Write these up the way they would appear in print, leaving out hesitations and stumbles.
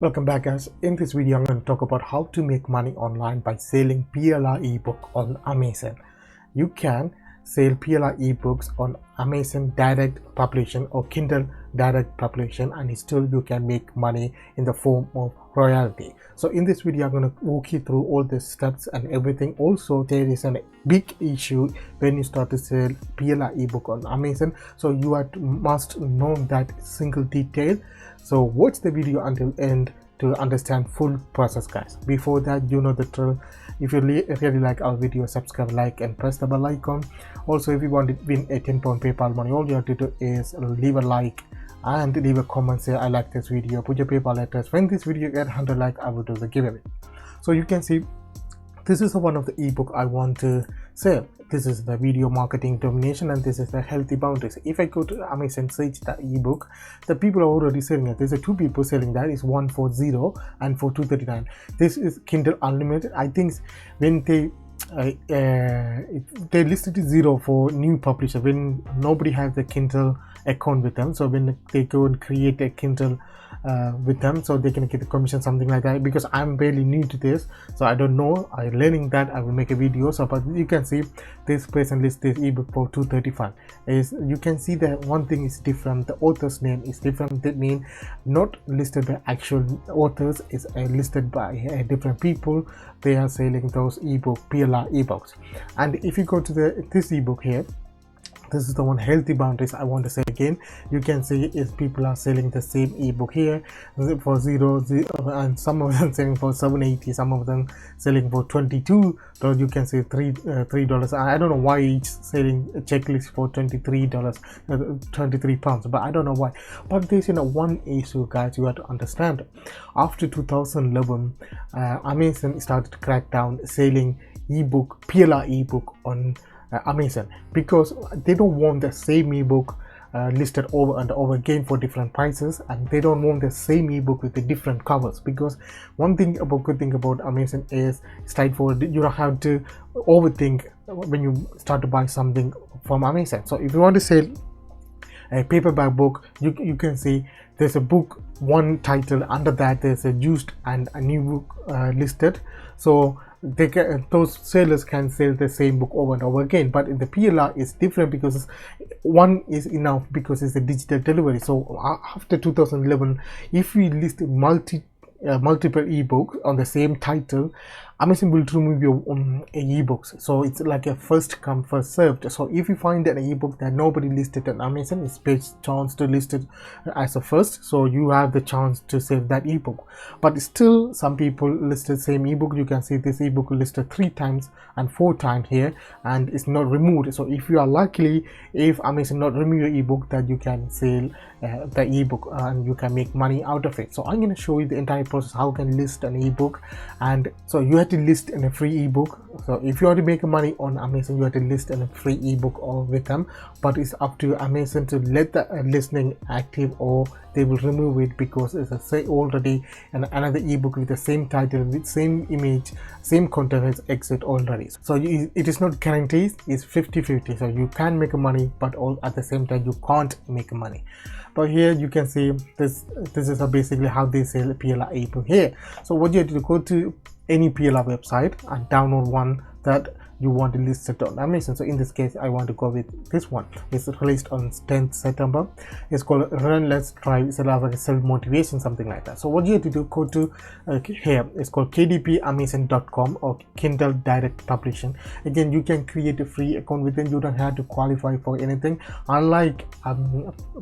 Welcome back, guys. In this video I'm going to talk about how to make money online by selling PLR ebook on Amazon. You can sell PLR ebooks on Amazon direct publishing or Kindle direct publishing, and still you can make money in the form of royalty. So in this video I'm going to walk you through all the steps and everything. Also, there is a big issue when you start to sell PLR ebook on Amazon, so you must know that single detail. So watch the video until end to understand full process, guys. Before that, you know the drill. If you really like our video, subscribe, like, and press the bell icon. Also, if you want to win a £10 PayPal money, all you have to do is leave a like and leave a comment, say I like this video, put your PayPal address. When this video get 100 likes, I will do the giveaway. So you can see this is one of the ebook I want to sell. This is the video marketing domination, and this is the healthy boundaries. If I go to Amazon, search the ebook, the people are already selling it. There's two people selling that. Is one for $0 and for $2.39. This is Kindle Unlimited. I think when they listed it $0 for new publisher when nobody has the Kindle account with them. So when they go and create a Kindle with them, so they can get a commission, something like that. Because I'm barely new to this, so I don't know. I'm learning that. I will make a video. So but you can see this person lists this ebook for $2.35. Is you can see that one thing is different. The author's name is different. That means not listed by actual authors, is listed by different people. They are selling those ebook PLR ebooks. And if you go to this ebook here, this is the one, healthy boundaries. I want to say again, you can see is people are selling the same ebook here for $0, and some of them selling for $7.80, some of them selling for $22. You can see $3. I don't know why each selling a checklist for $23, 23 pounds, but I don't know why. But there's one issue, guys, you have to understand. After 2011, Amazon started to crack down selling ebook PLR ebook on Amazon, because they don't want the same ebook listed over and over again for different prices, and they don't want the same ebook with the different covers. Because good thing about Amazon is straightforward. You don't have to overthink when you start to buy something from Amazon. So if you want to sell a paperback book, you can see there's a book, one title, under that there's a used and a new book listed. So those sellers can sell the same book over and over again. But in the PLR it's different, because one is enough, because it's a digital delivery. So after 2011, if we list multiple ebooks on the same title, Amazon will remove your ebooks. So it's like a first come first served. So if you find an ebook that nobody listed on Amazon, it's best chance to list it as a first, so you have the chance to save that ebook. But still some people listed same ebook. You can see this ebook listed 3 times and 4 times here, and it's not removed. So if you are lucky, if Amazon not remove your ebook, that you can sell the ebook and you can make money out of it. So I'm going to show you the entire process, how you can list an ebook. And so you have to list in a free ebook. So if you want to make money on Amazon, you have to list in a free ebook or with them. But it's up to Amazon to let the listing active, or they will remove it, because it's already another ebook with the same title, with same image, same content has exit already. So it is not guaranteed. It's 50-50. So you can make money, but all at the same time you can't make money. But here you can see this is basically how they sell PLR ebook here. So what you have to do, go to any PLR website and download one that you want to list it on Amazon. So in this case, I want to go with this one. It's released on 10th September. It's called Run Let's Drive. It's a lot of self-motivation, something like that. So what you have to do, go to here. It's called kdpamazon.com or Kindle Direct Publishing. Again, you can create a free account with them. You don't have to qualify for anything. Unlike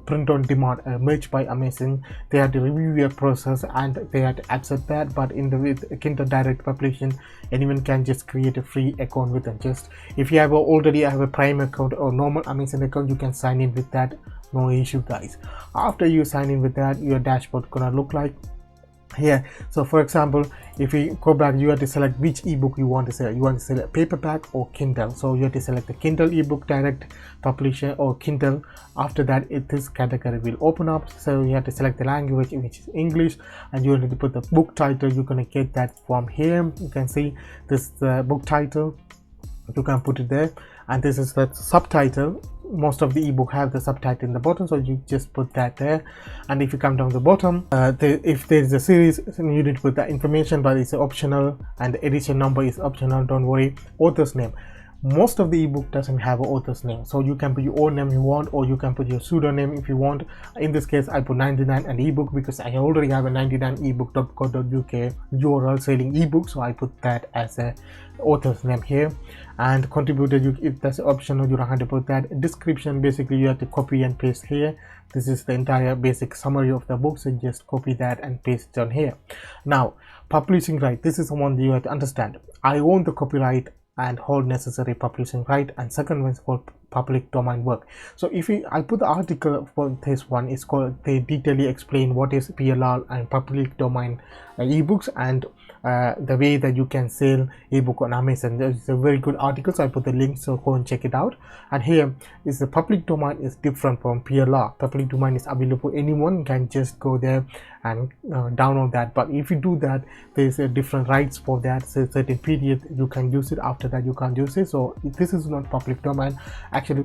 print on demand, merged by Amazon, they have to review your process and they have to accept that. But with Kindle Direct Publishing, anyone can just create a free account with them. Just if you already have a Prime account or normal Amazon account, you can sign in with that, no issue, guys. After you sign in with that, your dashboard gonna look like here. So for example, if we go back, you have to select which ebook you want to sell. You want to sell a paperback or Kindle. So you have to select the Kindle ebook direct publisher or Kindle. After that, this category will open up. So you have to select the language, which is English, and you need to put the book title. You're gonna get that from here. You can see this book title. You can put it there, and this is the subtitle. most of the ebook have the subtitle in the bottom, so you just put that there. And if you come down the bottom, if there is a series, you need to put that information, but it's optional, and the edition number is optional, don't worry. Author's name, most of the ebook doesn't have an author's name, so you can put your own name if you want, or you can put your pseudonym if you want. In this case I put 99 and ebook because I already have a 99ebook.co.uk URL selling ebook, so I put that as a author's name here. And contributor, if that's optional, you don't have to put that. Description, basically you have to copy and paste here. This is the entire basic summary of the book, so just copy that and paste it on here. Now publishing right, this is the one that you have to understand. I own the copyright and hold necessary publishing right, and second one is called public domain work. So if I put the article for this one, it's called, they detailedly explain what is PLR and public domain ebooks, and the way that you can sell ebook on Amazon. It's a very good article, so I put the link, so go and check it out. And here is the public domain is different from PLR. Public domain is available, anyone can just go there and download that, but if you do that, there's a different rights for that. So certain period you can use it, after that you can't use it. So this is not public domain. Actually,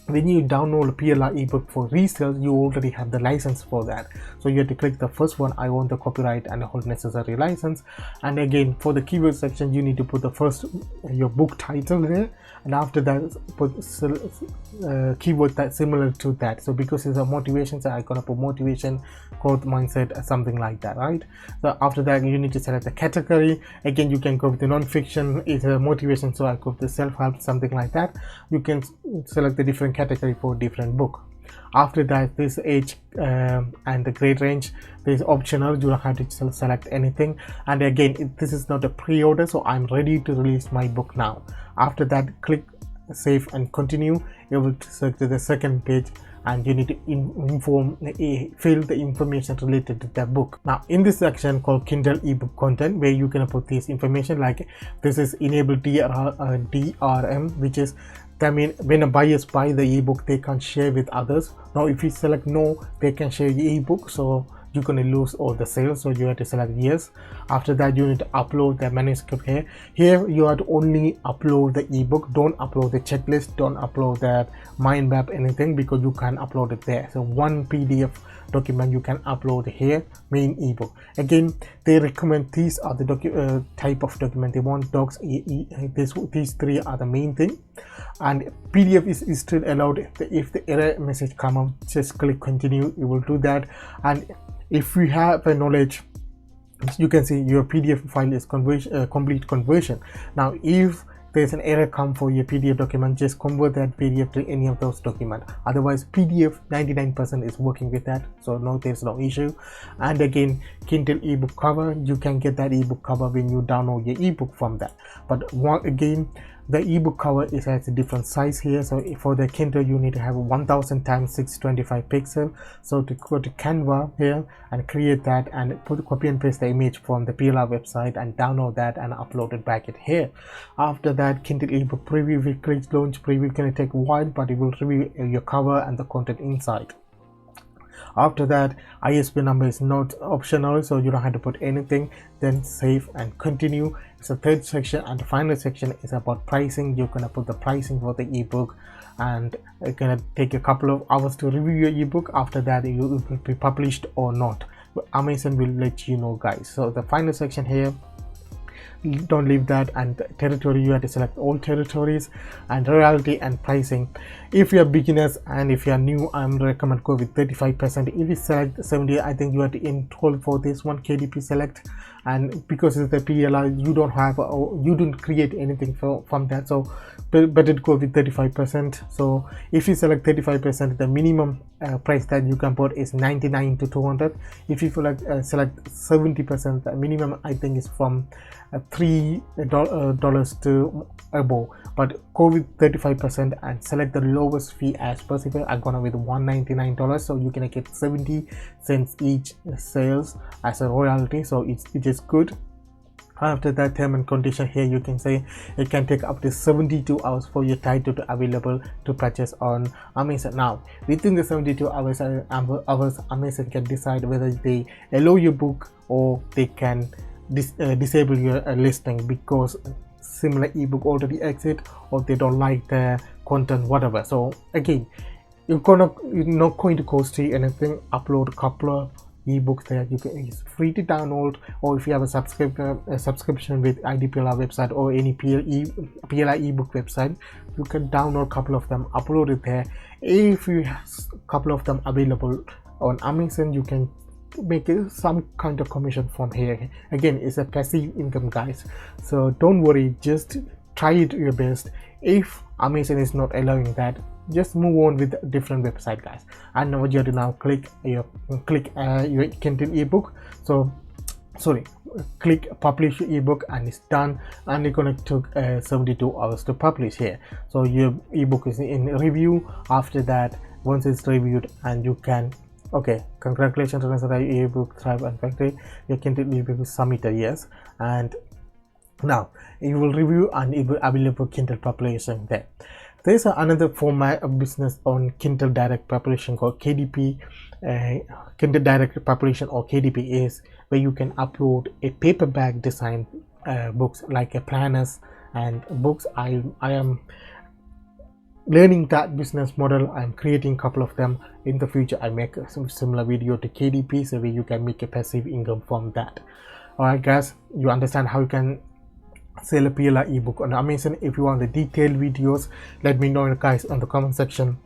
when you download a PLR ebook for resale, you already have the license for that, so you have to click the first one, I own the copyright and hold necessary license. And again, for the keyword section, you need to put the first your book title there, and after that put keyword that similar to that. So because it's a motivation, so I'm gonna put motivation, growth mindset, something like that, right? So after that you need to select the category. Again, you can go with the non-fiction, it's a motivation, so I go with the self-help, something like that. You can select the different category for different book. After that, this age and the grade range is optional, you don't have to select anything. And again, this is not a pre-order, so I'm ready to release my book now. After that, click save and continue. You will select the second page, and you need to fill the information related to the book. Now in this section called Kindle ebook content, where you can put this information, like this is enable DRM, which is, that means when a buyers buy the ebook, they can share with others. Now if you select no, they can share the ebook, so you're going to lose all the sales, so you have to select yes. After that, you need to upload the manuscript here. Here you have to only upload the ebook, don't upload the checklist, don't upload that mind map, anything, because you can't upload it there. So one PDF document you can upload here, main ebook. Again, they recommend these are the type of document they want. Docs, these three are the main thing, and PDF is still allowed. If the error message come up, just click continue, you will do that. And if you have a knowledge, you can see your PDF file is complete conversion. Now if there's an error come for your PDF document, just convert that PDF to any of those documents. Otherwise PDF 99% is working with that, so no, there's no issue. And again, Kindle ebook cover, you can get that ebook cover when you download your ebook from that. But again, the ebook cover is at a different size here. So for the Kindle, you need to have 1000 times 625 pixel. So to go to Canva here and create that, and copy and paste the image from the PLR website and download that and upload it back in here. After that, Kindle ebook preview, we click launch preview. Can take a while, but it will review your cover and the content inside. After that, ISBN number is not optional, so you don't have to put anything. Then save and continue. It's the third section, and the final section is about pricing. You're gonna put the pricing for the ebook, and it's gonna take a couple of hours to review your ebook. After that, it will be published or not. Amazon will let you know, guys. So the final section here, don't leave that. And territory, you have to select all territories, and royalty and pricing. If you are beginners and if you are new, I'm recommend go with 35%. If you select 70, I think you have to enroll for this one, KDP select. And because it's the PLR, you don't have you don't create anything from that, so better to go with 35%. So if you select 35%, the minimum price that you can put is 99 to 200. If you select 70%, the minimum I think is from $3 to above. But go with 35% and select the lowest fee as possible. I'm gonna with $199, so you can get 70 cents each sales as a royalty, so it is good. After that, term and condition here, you can say it can take up to 72 hours for your title to available to purchase on Amazon. Now within the 72 hours, Amazon can decide whether they allow your book or they can disable your listing, because similar ebook already exist, or they don't like the content, whatever. So again, you're not going to cost you anything. Upload a couple of ebooks there. It's free to download, or if you have a subscription with IDPLR website or any PLR ebook website, you can download a couple of them, upload it there. If you have a couple of them available on Amazon, you can make some kind of commission from here. Again, it's a passive income, guys, so don't worry, just try it your best. If Amazon is not allowing that, just move on with a different website, guys. And now you have to now click your Kindle ebook. So sorry, click publish your ebook, and it's done, and it's gonna take 72 hours to publish here. So your ebook is in review. After that, once it's reviewed, and you can, okay, congratulations on your ebook Thrive and Factory, your Kindle ebook is submitted, yes. And now you will review, and it will available Kindle publication there. There's another format of business on Kindle Direct Publishing called KDP. Kindle Direct Publishing, or KDP, is where you can upload a paperback design books like a planners and books. I am learning that business model. I'm creating a couple of them. In the future, I make some similar video to KDP, so where you can make a passive income from that. Alright guys, you understand how you can sell a PLR ebook on Amazon. If you want the detailed videos, let me know, guys, on the comment section.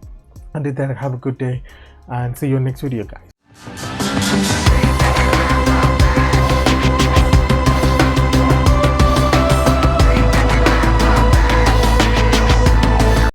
Until then, have a good day, and see you in the next video, guys.